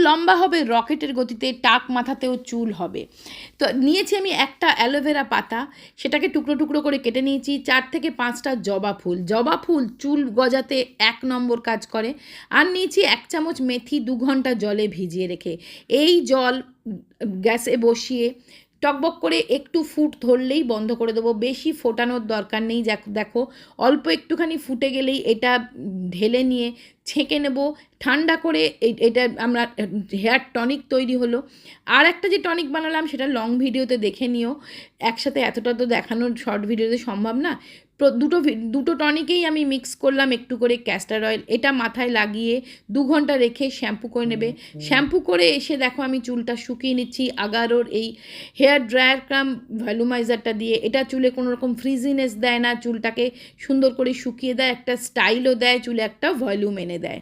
লম্বা হবে, রকেটের গতিতে টাক মাথাতেও চুল হবে। তো নিয়েছি আমি একটা অ্যালোভেরা পাতা, সেটাকে টুকরো টুকরো করে কেটে নিয়েছি। 4 থেকে 5টা জবা ফুল। জবা ফুল চুল গজাতে 1 নম্বর কাজ করে। আর নিয়েছি 1 চামচ মেথি 2 ঘন্টা জলে ভিজিয়ে রেখে। এই জল গ্যাসে বসিয়ে টকবক করে একটু ফুট ধরলেই বন্ধ করে দেবো, বেশি ফোটানোর দরকার নেই। দেখো অল্প একটুখানি ফুটে গেলেই এটা ঢেলে নিয়ে ছেঁকে নেব ঠান্ডা করে। এটা আমরা হেয়ার টনিক তৈরি হলো। আর একটা যে টনিক বানালাম সেটা লং ভিডিওতে দেখে নিও, একসাথে এতটা তো দেখানোর শর্ট ভিডিওতে সম্ভব না। দুটো টনিকেই আমি মিক্স করলাম একটু করে ক্যাস্টার অয়েল, এটা মাথায় লাগিয়ে 2 ঘন্টা রেখে শ্যাম্পু করে নেবে। শ্যাম্পু করে এসে দেখো আমি চুলটা শুকিয়ে নিচ্ছি আগারোর এই হেয়ার ড্রায়ার কাম ভ্যালুমাইজারটা দিয়ে। এটা চুলে কোনো রকম ফ্রিজিনেস দেয় না, চুলটাকে সুন্দর করে শুকিয়ে দেয়, একটা স্টাইলও দেয়, চুলে একটা ভলিউম এনে দেয়।